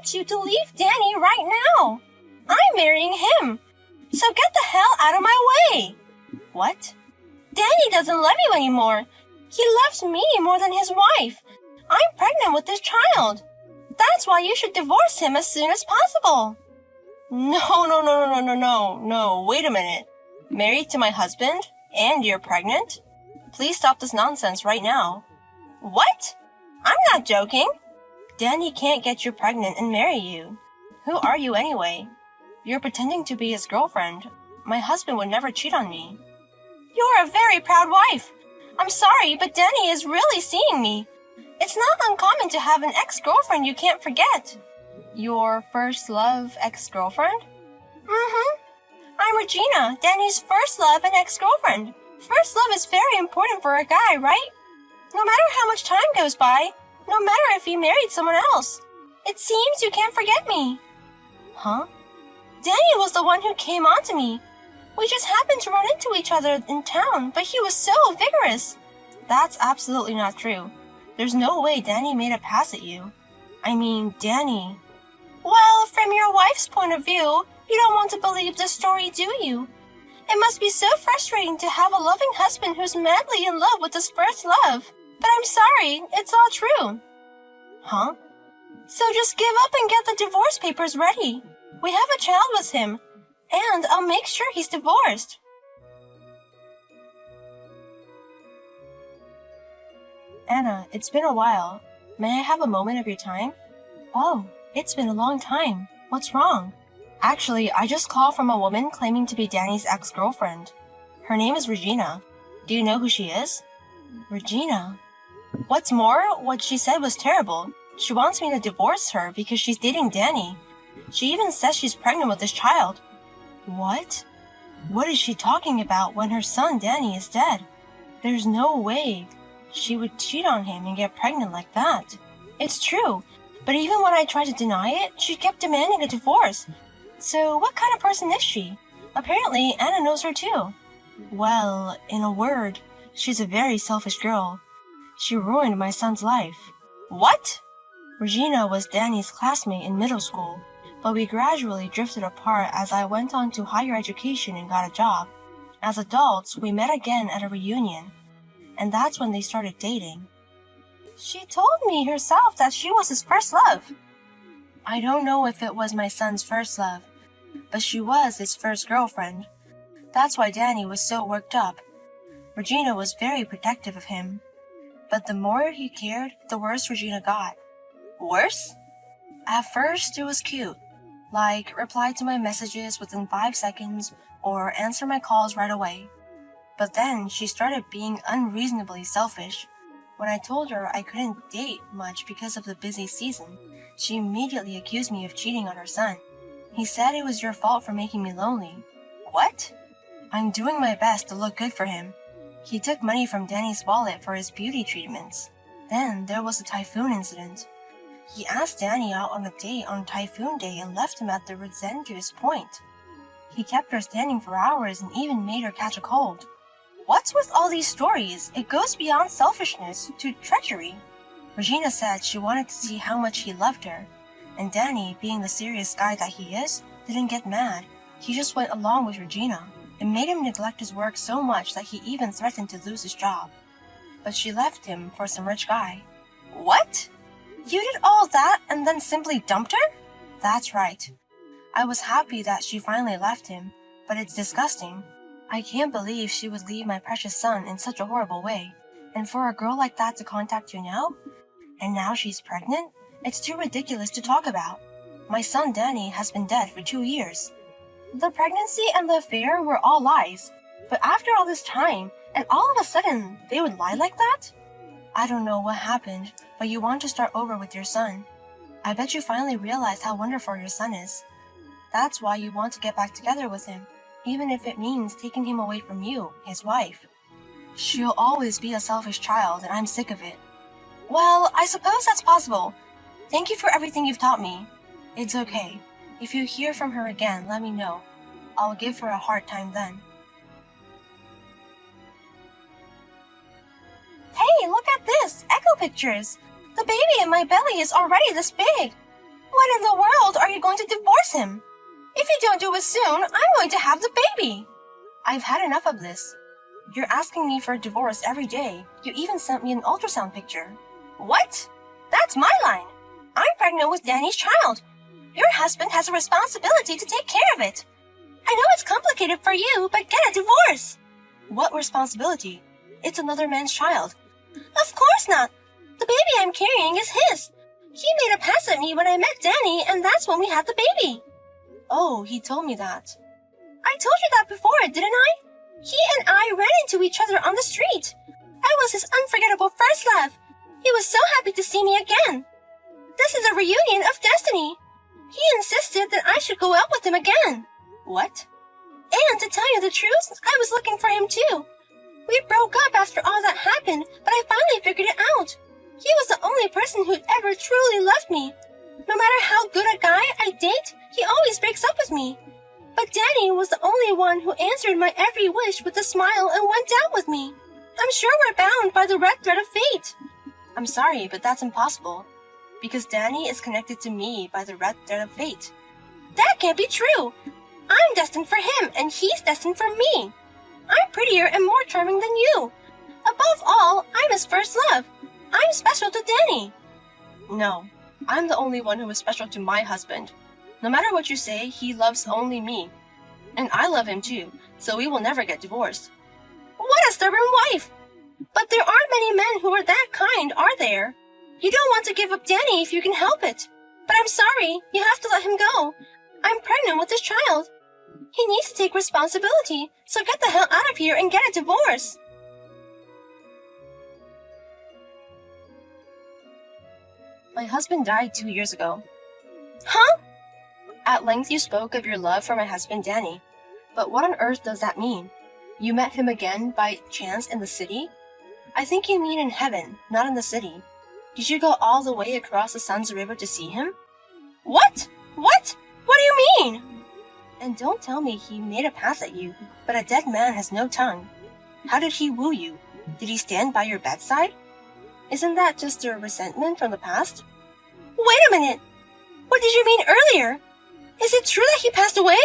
want you to leave Danny right now. I'm marrying him. So get the hell out of my way. What? Danny doesn't love you anymore. He loves me more than his wife. I'm pregnant with this child. That's why you should divorce him as soon as possible. No. Wait a minute. Married to my husband? And you're pregnant? Please stop this nonsense right now. What? I'm not joking. Danny can't get you pregnant and marry you. Who are you anyway? You're pretending to be his girlfriend. My husband would never cheat on me. You're a very proud wife. I'm sorry, but Danny is really seeing me. It's not uncommon to have an ex-girlfriend you can't forget. Your first love ex-girlfriend? I'm Regina, Danny's first love and ex-girlfriend. First love is very important for a guy, right? No matter how much time goes by, no matter if he married someone else. It seems you can't forget me. Huh? Danny was the one who came on to me. We just happened to run into each other in town, but he was so vigorous. That's absolutely not true. There's no way Danny made a pass at you. I mean, Danny. Well, from your wife's point of view, you don't want to believe this story, do you? It must be so frustrating to have a loving husband who's madly in love with his first love. But I'm sorry, it's all true. Huh? So just give up and get the divorce papers ready. We have a child with him, and I'll make sure he's divorced. Anna, it's been a while. May I have a moment of your time? Oh, it's been a long time. What's wrong? Actually, I just called from a woman claiming to be Danny's ex-girlfriend. Her name is Regina. Do you know who she is? Regina? What's more, what she said was terrible. She wants me to divorce her because she's dating Danny. She even says she's pregnant with this child. What? What is she talking about when her son Danny is dead? There's no way she would cheat on him and get pregnant like that. It's true, but even when I tried to deny it, she kept demanding a divorce. So what kind of person is she? Apparently, Anna knows her too. Well, in a word, she's a very selfish girl. She ruined my son's life. What? Regina was Danny's classmate in middle school, but we gradually drifted apart as I went on to higher education and got a job. As adults, we met again at a reunion, and that's when they started dating. She told me herself that she was his first love. I don't know if it was my son's first love, but she was his first girlfriend. That's why Danny was so worked up. Regina was very protective of him. But the more he cared, the worse Regina got. Worse? At first, it was cute. Like, reply to my messages within 5 seconds or answer my calls right away. But then she started being unreasonably selfish. When I told her I couldn't date much because of the busy season, she immediately accused me of cheating on her son. He said it was your fault for making me lonely. What? I'm doing my best to look good for him. He took money from Danny's wallet for his beauty treatments. Then there was a typhoon incident. He asked Danny out on a date on Typhoon Day and left him at the Rizendus Point. He kept her standing for hours and even made her catch a cold. What's with all these stories? It goes beyond selfishness to treachery. Regina said she wanted to see how much he loved her, and Danny, being the serious guy that he is, didn't get mad. He just went along with Regina. It made him neglect his work so much that he even threatened to lose his job. But she left him for some rich guy. What? You did all that and then simply dumped her? That's right. I was happy that she finally left him, but it's disgusting. I can't believe she would leave my precious son in such a horrible way. And for a girl like that to contact you now? And now she's pregnant? It's too ridiculous to talk about. My son Danny has been dead for 2 years. The pregnancy and the affair were all lies. But after all this time, and all of a sudden, they would lie like that? I don't know what happened, but you want to start over with your son. I bet you finally realized how wonderful your son is. That's why you want to get back together with him, even if it means taking him away from you, his wife. She'll always be a selfish child, and I'm sick of it. Well, I suppose that's possible. Thank you for everything you've taught me. It's okay. If you hear from her again, let me know. I'll give her a hard time then. Hey, look at this! Echo pictures! The baby in my belly is already this big! When in the world are you going to divorce him? If you don't do it soon, I'm going to have the baby. I've had enough of this. You're asking me for a divorce every day. You even sent me an ultrasound picture. What? That's my line. I'm pregnant with Danny's child. Your husband has a responsibility to take care of it. I know it's complicated for you, but get a divorce. What responsibility? It's another man's child. Of course not. The baby I'm carrying is his. He made a pass at me when I met Danny, and that's when we had the baby. Oh, he told me that. I told you that before, didn't I? He and I ran into each other on the street. I was his unforgettable first love. He was so happy to see me again. This is a reunion of destiny. He insisted that I should go out with him again. What? And to tell you the truth, I was looking for him too. We broke up after all that happened, but I finally figured it out. He was the only person who'd ever truly loved me. No matter how good a guy I date, he always breaks up with me. But Danny was the only one who answered my every wish with a smile and went out with me. I'm sure we're bound by the red thread of fate. I'm sorry, but that's impossible. Because Danny is connected to me by the red thread of fate. That can't be true. I'm destined for him, and he's destined for me. I'm prettier and more charming than you. Above all, I'm his first love. I'm special to Danny. No, I'm the only one who is special to my husband. No matter what you say, he loves only me. And I love him too, so we will never get divorced. What a stubborn wife! But there aren't many men who are that kind, are there? You don't want to give up Danny if you can help it. But I'm sorry, you have to let him go. I'm pregnant with this child. He needs to take responsibility, so get the hell out of here and get a divorce. My husband died 2 years ago. Huh? At length you spoke of your love for my husband Danny. But what on earth does that mean? You met him again by chance in the city? I think you mean in heaven, not in the city. Did you go all the way across the Sun's River to see him? What? What? What do you mean? And don't tell me he made a pass at you, but a dead man has no tongue. How did he woo you? Did he stand by your bedside? Isn't that just a resentment from the past? Wait a minute! What did you mean earlier? Is it true that he passed away?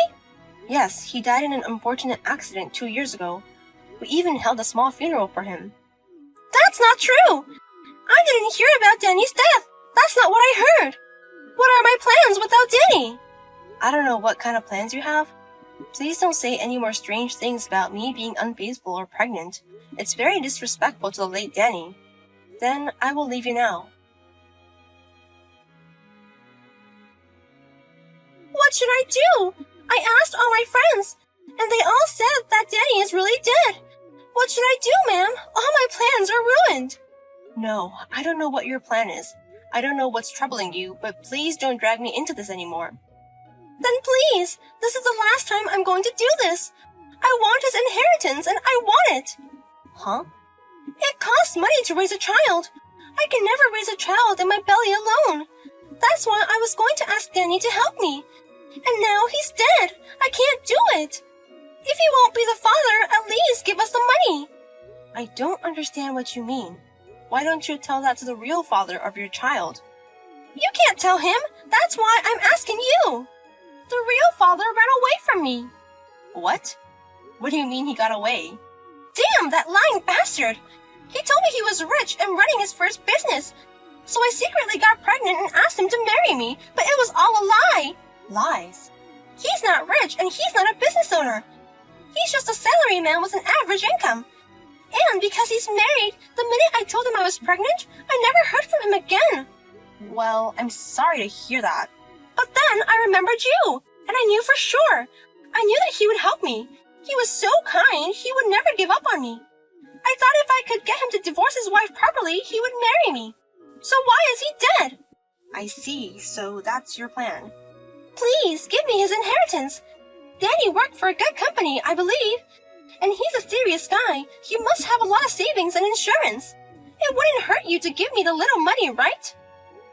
Yes, he died in an unfortunate accident 2 years ago. We even held a small funeral for him. That's not true! I didn't hear about Danny's death! That's not what I heard! What are my plans without Danny? I don't know what kind of plans you have. Please don't say any more strange things about me being unfaithful or pregnant. It's very disrespectful to the late Danny. Then I will leave you now. What should I do? I asked all my friends, and they all said that Danny is really dead. What should I do, ma'am? All my plans are ruined. No, I don't know what your plan is. I don't know what's troubling you, but please don't drag me into this anymore. Then please, this is the last time I'm going to do this. I want his inheritance, and I want it. Huh? It costs money to raise a child. I can never raise a child in my belly alone. That's why I was going to ask Danny to help me. And now he's dead. I can't do it. If he won't be the father, at least give us the money. I don't understand what you mean. Why don't you tell that to the real father of your child? You can't tell him. That's why I'm asking you. The real father ran away from me. What? What do you mean he got away? Damn, that lying bastard! He told me he was rich and running his first business. So I secretly got pregnant and asked him to marry me, but it was all a lie. Lies? He's not rich and he's not a business owner. He's just a salaryman with an average income. And because he's married, the minute I told him I was pregnant, I never heard from him again. Well, I'm sorry to hear that. But then I remembered you, and I knew for sure. I knew that he would help me. He was so kind, he would never give up on me. I thought if I could get him to divorce his wife properly, he would marry me. So why is he dead? I see, so that's your plan. Please, give me his inheritance. Danny worked for a good company, I believe. And he's a serious guy. He must have a lot of savings and insurance. It wouldn't hurt you to give me the little money, right?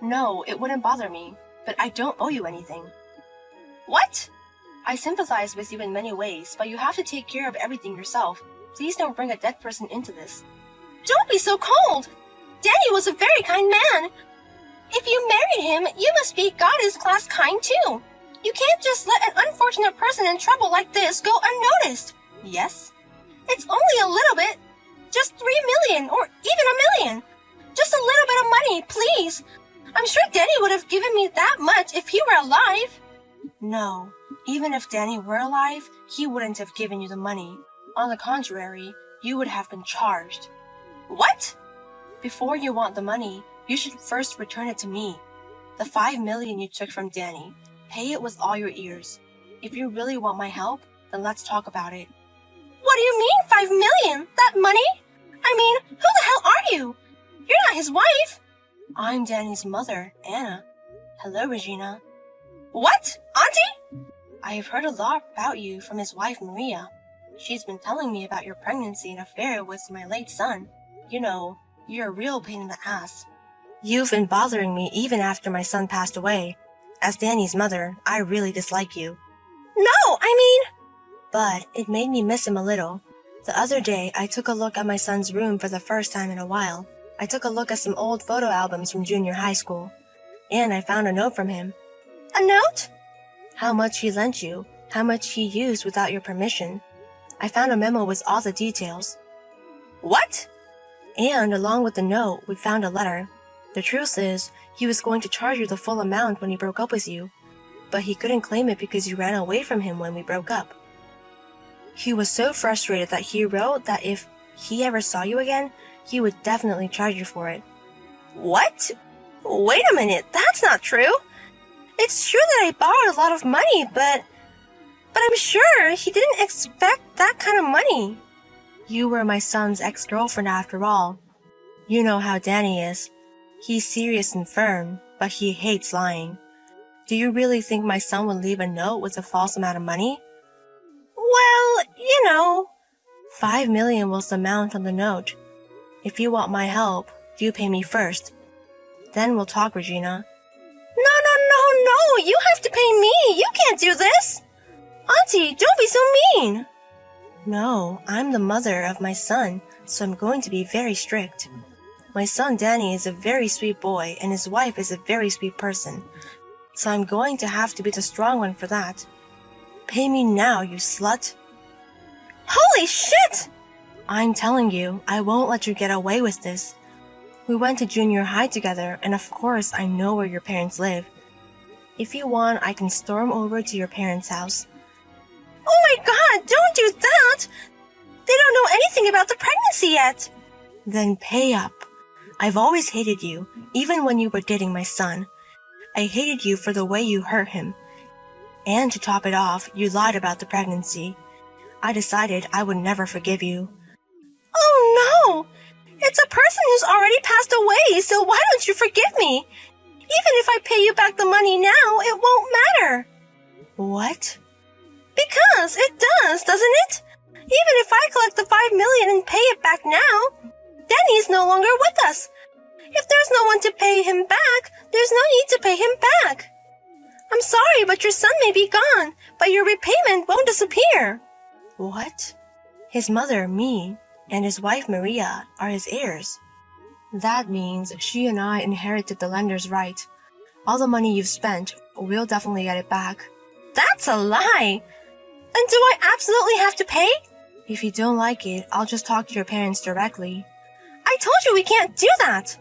No, it wouldn't bother me. But I don't owe you anything. What? I sympathize with you in many ways, but you have to take care of everything yourself. Please don't bring a dead person into this. Don't be so cold! Danny was a very kind man. If you married him, you must be goddess-class kind too. You can't just let an unfortunate person in trouble like this go unnoticed. Yes? It's only a little bit. Just 3 million or even a million. Just a little bit of money, please. I'm sure Danny would have given me that much if he were alive. No, even if Danny were alive, he wouldn't have given you the money. On the contrary, you would have been charged. What? Before you want the money, you should first return it to me. The 5 million you took from Danny, pay it with all your ears. If you really want my help, then let's talk about it. What do you mean 5 million? That money? I mean, who the hell are you? You're not his wife. I'm Danny's mother, Anna. Hello, Regina. What? Auntie? I have heard a lot about you from his wife, Maria. She's been telling me about your pregnancy and affair with my late son. You know, you're a real pain in the ass. You've been bothering me even after my son passed away. As Danny's mother, I really dislike you. No, I mean... But it made me miss him a little. The other day, I took a look at my son's room for the first time in a while. I took a look at some old photo albums from junior high school. And I found a note from him. A note? How much he lent you, how much he used without your permission. I found a memo with all the details. What? And along with the note, we found a letter. The truth is, he was going to charge you the full amount when he broke up with you. But he couldn't claim it because you ran away from him when we broke up. He was so frustrated that he wrote that if he ever saw you again, he would definitely charge you for it. What? Wait a minute, that's not true. It's true that I borrowed a lot of money, but I'm sure he didn't expect that kind of money. You were my son's ex-girlfriend after all. You know how Danny is. He's serious and firm, but he hates lying. Do you really think my son would leave a note with a false amount of money? Well, you know. 5 million was the amount on the note. If you want my help, you pay me first. Then we'll talk, Regina. No, you have to pay me. You can't do this. Auntie, don't be so mean. No, I'm the mother of my son, so I'm going to be very strict. My son Danny is a very sweet boy, and his wife is a very sweet person. So I'm going to have to be the strong one for that. Pay me now, you slut. Holy shit! I'm telling you, I won't let you get away with this. We went to junior high together, and of course I know where your parents live. If you want, I can storm over to your parents' house. Oh my god, don't do that! They don't know anything about the pregnancy yet. Then pay up. I've always hated you, even when you were dating my son. I hated you for the way you hurt him. And to top it off, you lied about the pregnancy. I decided I would never forgive you. Oh no! It's a person who's already passed away, so why don't you forgive me? Even if I pay you back the money now, it won't matter. What? Because it does, doesn't it? Even if I collect the 5 million and pay it back now, Danny's no longer with us. If there's no one to pay him back, there's no need to pay him back. I'm sorry, but your son may be gone, but your repayment won't disappear. What? His mother, me, and his wife, Maria, are his heirs. That means she and I inherited the lender's right. All the money you've spent, we'll definitely get it back. That's a lie! And do I absolutely have to pay? If you don't like it, I'll just talk to your parents directly. I told you we can't do that!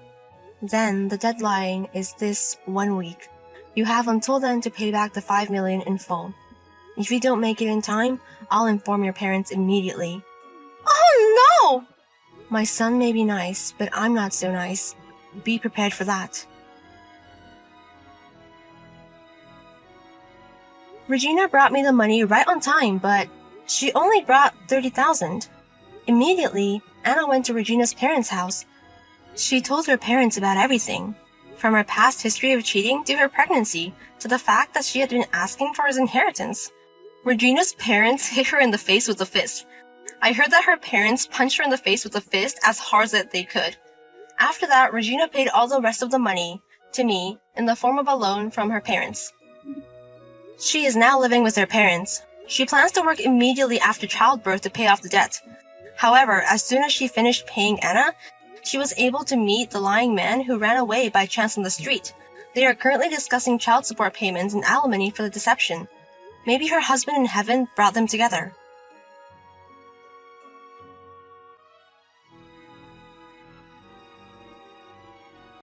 Then the deadline is this 1 week. You have until then to pay back the 5 million in full. If you don't make it in time, I'll inform your parents immediately. Oh no! My son may be nice, but I'm not so nice. Be prepared for that. Regina brought me the money right on time, but she only brought 30,000. Immediately, Anna went to Regina's parents' house. She told her parents about everything, from her past history of cheating to her pregnancy, to the fact that she had been asking for his inheritance. Regina's parents hit her in the face with a fist. I heard that her parents punched her in the face with a fist as hard as they could. After that, Regina paid all the rest of the money to me in the form of a loan from her parents. She is now living with her parents. She plans to work immediately after childbirth to pay off the debt. However, as soon as she finished paying Anna, she was able to meet the lying man who ran away by chance on the street. They are currently discussing child support payments and alimony for the deception. Maybe her husband in heaven brought them together.